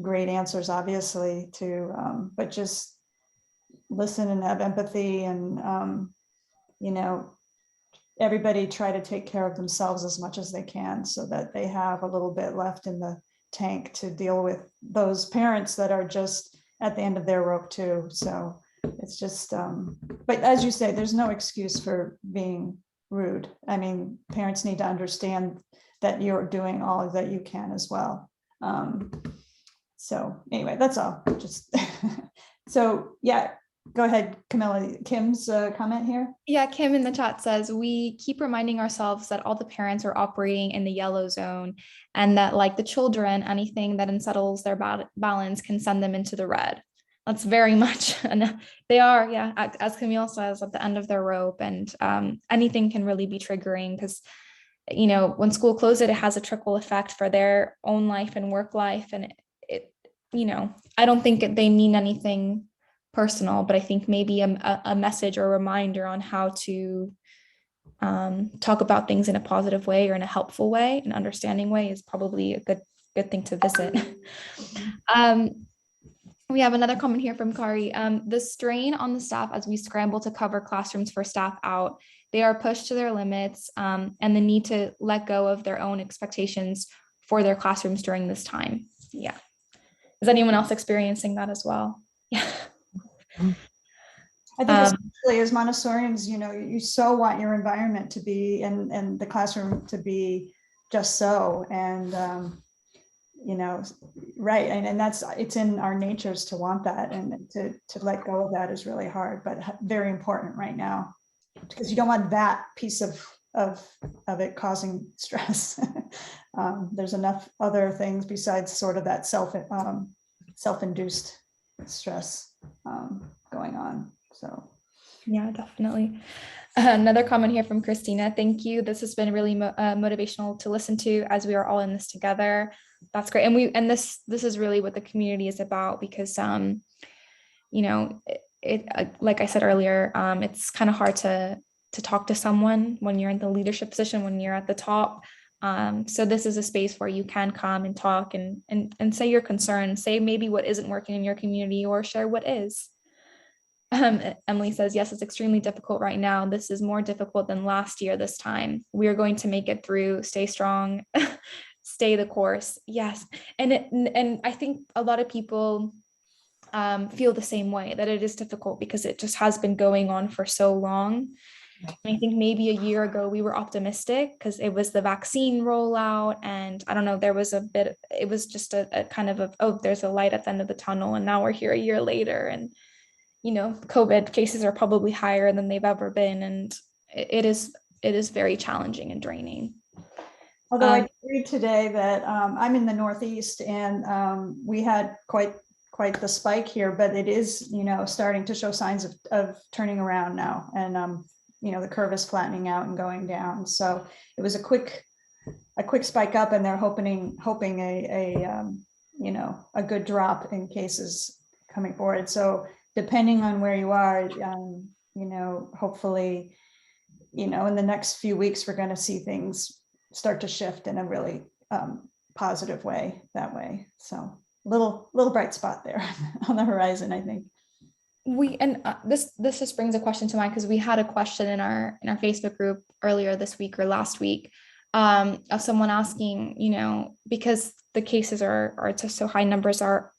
great answers, obviously, to, but just listen and have empathy, and, you know, everybody try to take care of themselves as much as they can so that they have a little bit left in the tank to deal with those parents that are just at the end of their rope too. So it's just, but as you say, there's no excuse for being rude. I mean, parents need to understand that you're doing all that you can as well. So anyway, that's all. Just so yeah, go ahead, Camilla. Kim's comment here. Yeah, Kim in the chat says, we keep reminding ourselves that all the parents are operating in the yellow zone, and that, like the children, anything that unsettles their balance can send them into the red. That's very much, and they are, yeah, as Camille says, at the end of their rope, and anything can really be triggering because, you know, when school closes, it has a trickle effect for their own life and work life, and it you know, I don't think they mean anything personal, but I think maybe a message or a reminder on how to talk about things in a positive way or in a helpful way, an understanding way is probably a good thing to visit. We have another comment here from Kari. The strain on the staff as we scramble to cover classrooms for staff out, they are pushed to their limits, and the need to let go of their own expectations for their classrooms during this time. Yeah. Is anyone else experiencing that as well? Yeah. I think especially as Montessorians, you so want your environment to be and the classroom to be just so. And, right. And it's in our natures to want that, and to let go of that is really hard, but very important right now, because you don't want that piece of it causing stress. There's enough other things besides sort of that self-induced stress going on. So, yeah, definitely. Another comment here from Christina. Thank you. This has been really motivational to listen to, as we are all in this together. That's great. And this is really what the community is about, because like I said earlier, it's kind of hard to talk to someone when you're in the leadership position, when you're at the top. So this is a space where you can come and talk and say your concerns, say maybe what isn't working in your community, or share what is. Emily says, yes, it's extremely difficult right now. This is more difficult than last year this time. We are going to make it through. Stay strong, stay the course. Yes. And I think a lot of people feel the same way, that it is difficult because it just has been going on for so long. And I think maybe a year ago we were optimistic because it was the vaccine rollout, and I don't know, there was it was just a kind of oh, there's a light at the end of the tunnel, and now we're here a year later, and COVID cases are probably higher than they've ever been, and it is very challenging and draining. Although I read today that I'm in the Northeast, and we had quite the spike here, but it is starting to show signs of turning around now, and the curve is flattening out and going down. So it was a quick spike up, and they're hoping a good drop in cases coming forward. So depending on where you are, hopefully, in the next few weeks, we're going to see things start to shift in a really positive way that way. So little bright spot there on the horizon, I think. This just brings a question to mind, because we had a question in our Facebook group earlier this week or last week, of someone asking, because the cases are just so high numbers, are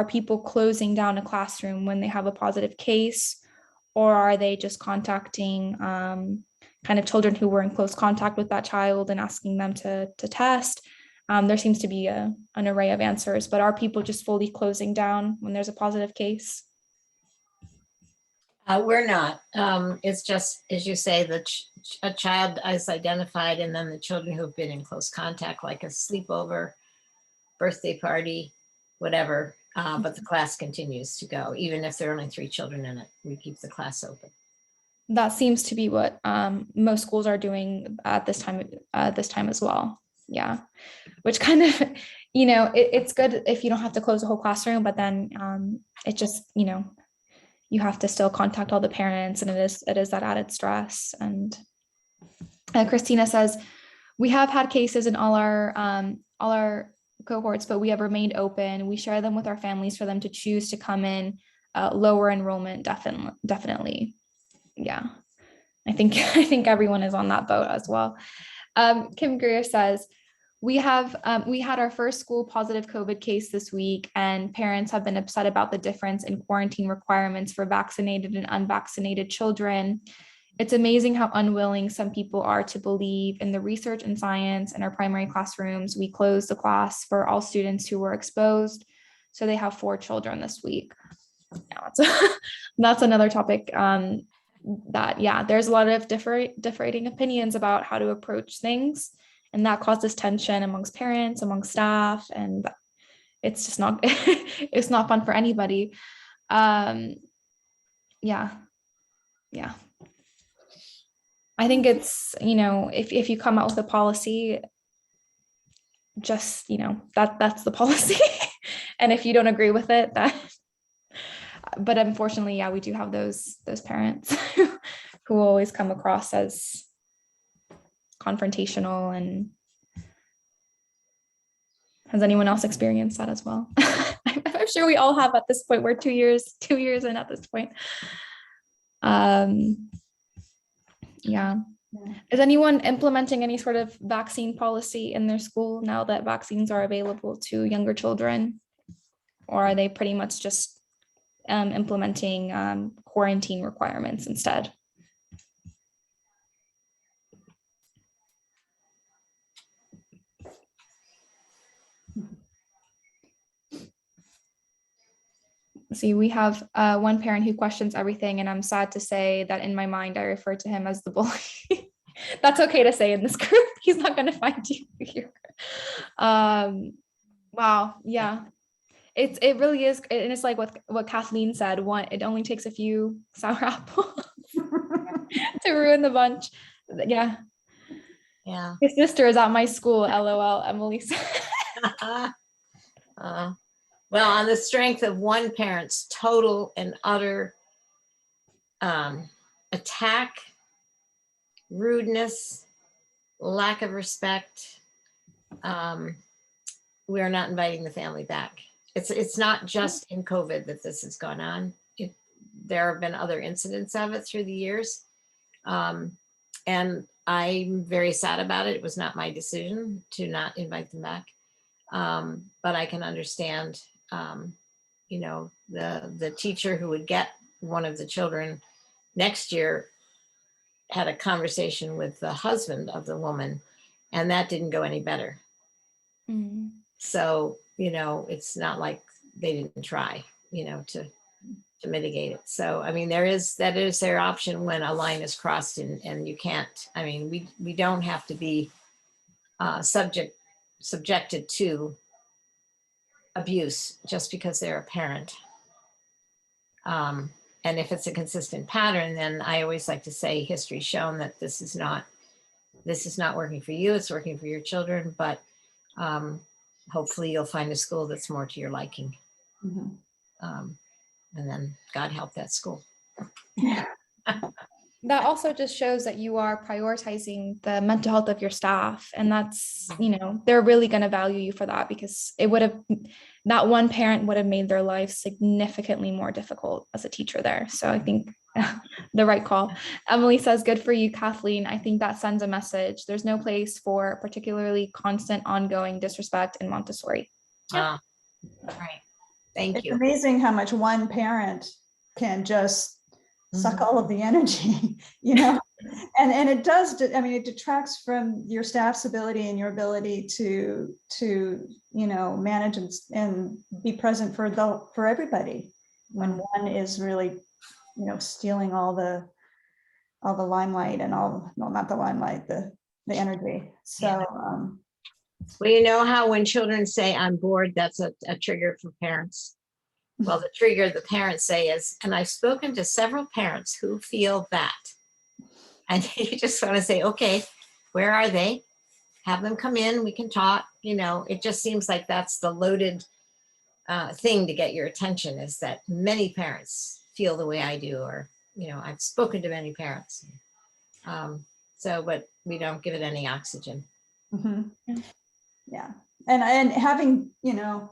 people closing down a classroom when they have a positive case, or are they just contacting kind of children who were in close contact with that child and asking them to test? There seems to be an array of answers, but are people just fully closing down when there's a positive case? We're not. It's just, as you say, a child is identified, and then the children who've been in close contact, like a sleepover, birthday party, whatever. But the class continues to go, even if there are only 3 children in it. We keep the class open. That seems to be what most schools are doing at this time as well. Yeah, which kind of, it's good if you don't have to close the whole classroom, but then it just, you have to still contact all the parents, and it is that added stress. And Christina says, we have had cases in all our cohorts, but we have remained open. We share them with our families for them to choose to come in. Lower enrollment, definitely. Yeah, I think everyone is on that boat as well. Kim Greer says, we had our first school positive COVID case this week, and parents have been upset about the difference in quarantine requirements for vaccinated and unvaccinated children. It's amazing how unwilling some people are to believe in the research and science in our primary classrooms. We closed the class for all students who were exposed, so they have 4 children this week. That's another topic that, yeah, there's a lot of differing opinions about how to approach things, and that causes tension amongst parents, amongst staff, and it's just not it's not fun for anybody. Yeah. I think it's, if you come out with a policy, just, that's the policy. And if you don't agree with it, but unfortunately, yeah, we do have those parents who always come across as confrontational. And has anyone else experienced that as well? I'm sure we all have at this point. We're 2 years in at this point. Yeah. Is anyone implementing any sort of vaccine policy in their school now that vaccines are available to younger children? Or are they pretty much just implementing quarantine requirements instead? See, we have one parent who questions everything, and I'm sad to say that in my mind, I refer to him as the bully. That's okay to say in this group. He's not going to find you here. Wow. Yeah. It really is. And it's like what Kathleen said, it only takes a few sour apples to ruin the bunch. Yeah. Yeah. His sister is at my school, LOL, Emily said. Well, on the strength of one parent's total and utter attack, rudeness, lack of respect, we are not inviting the family back. It's not just in COVID that this has gone on. There have been other incidents of it through the years. And I'm very sad about it. It was not my decision to not invite them back. But I can understand, you know, the teacher who would get one of the children next year had a conversation with the husband of the woman, and that didn't go any better. Mm. So, you know, it's not like they didn't try, you know, to mitigate it. So, I mean, that is their option when a line is crossed, and you can't, I mean, we don't have to be subjected to abuse just because they're a parent. And if it's a consistent pattern, then I always like to say history's shown that this is not working for you, it's working for your children, but hopefully you'll find a school that's more to your liking. Mm-hmm. And then God help that school. That also just shows that you are prioritizing the mental health of your staff. And that's, you know, they're really going to value you for that, because that one parent would have made their life significantly more difficult as a teacher there. So I think the right call. Emily says, good for you, Kathleen. I think that sends a message. There's no place for particularly constant, ongoing disrespect in Montessori. Right. Thank you. It's amazing how much one parent can just suck all of the energy, you know, and it does, I mean, it detracts from your staff's ability and your ability to, you know, manage and be present for everybody when one is really, you know, stealing all the limelight and not the limelight, the energy. So, well, you know how when children say I'm bored, that's a trigger for parents. Well, the trigger the parents say is, and I've spoken to several parents who feel that. And you just want to say, okay, where are they? Have them come in, we can talk. You know, it just seems like that's the loaded thing to get your attention, is that many parents feel the way I do, or, you know, I've spoken to many parents. So, but we don't give it any oxygen. Mm-hmm. Yeah. And having, you know,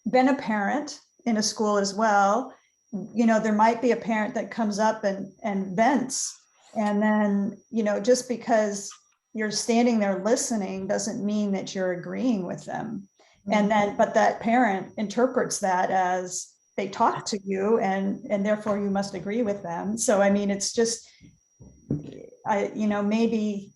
been a parent in a school as well, you know, there might be a parent that comes up and vents, and then, you know, just because you're standing there listening doesn't mean that you're agreeing with them. And then, but that parent interprets that as they talk to you, and therefore you must agree with them. So, I mean, it's just, you know, maybe,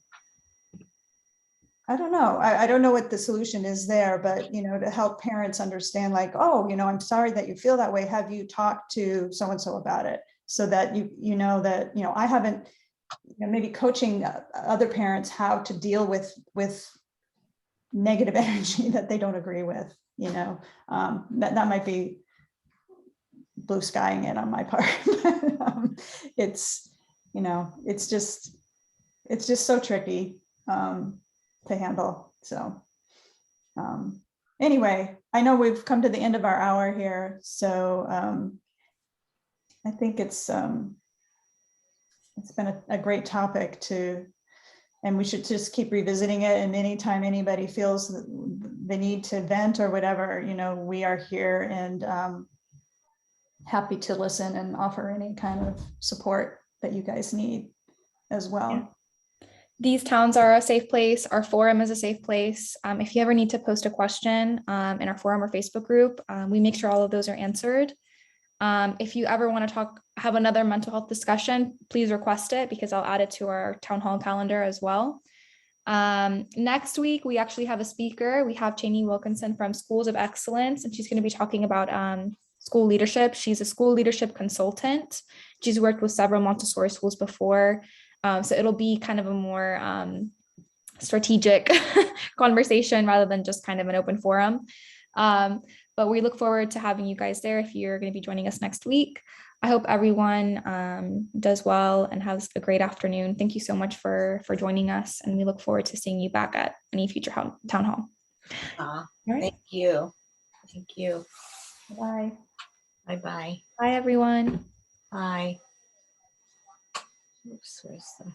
I don't know. I don't know what the solution is there, but, you know, to help parents understand, like, oh, you know, I'm sorry that you feel that way. Have you talked to so-and-so about it? So that you know that, you know, I haven't, you know, maybe coaching other parents how to deal with negative energy that they don't agree with, you know, that might be blue skying it on my part. It's, you know, it's just so tricky to handle. So anyway, I know we've come to the end of our hour here, so I think it's been a great topic to And we should just keep revisiting it. And anytime anybody feels the need to vent or whatever, you know, we are here and happy to listen and offer any kind of support that you guys need as well. Yeah. These towns are a safe place. Our forum is a safe place. If you ever need to post a question in our forum or Facebook group, we make sure all of those are answered. If you ever want to have another mental health discussion, please request it because I'll add it to our town hall calendar as well. Next week, we actually have a speaker. We have Cheney Wilkinson from Schools of Excellence, and she's going to be talking about school leadership. She's a school leadership consultant. She's worked with several Montessori schools before. So it'll be kind of a more strategic conversation rather than just kind of an open forum. But we look forward to having you guys there if you're going to be joining us next week. I hope everyone does well and has a great afternoon. Thank you so much for joining us, and we look forward to seeing you back at any future town hall. All right. Thank you. Thank you. Bye. Bye-bye. Bye, everyone. Bye. Oops, where's the...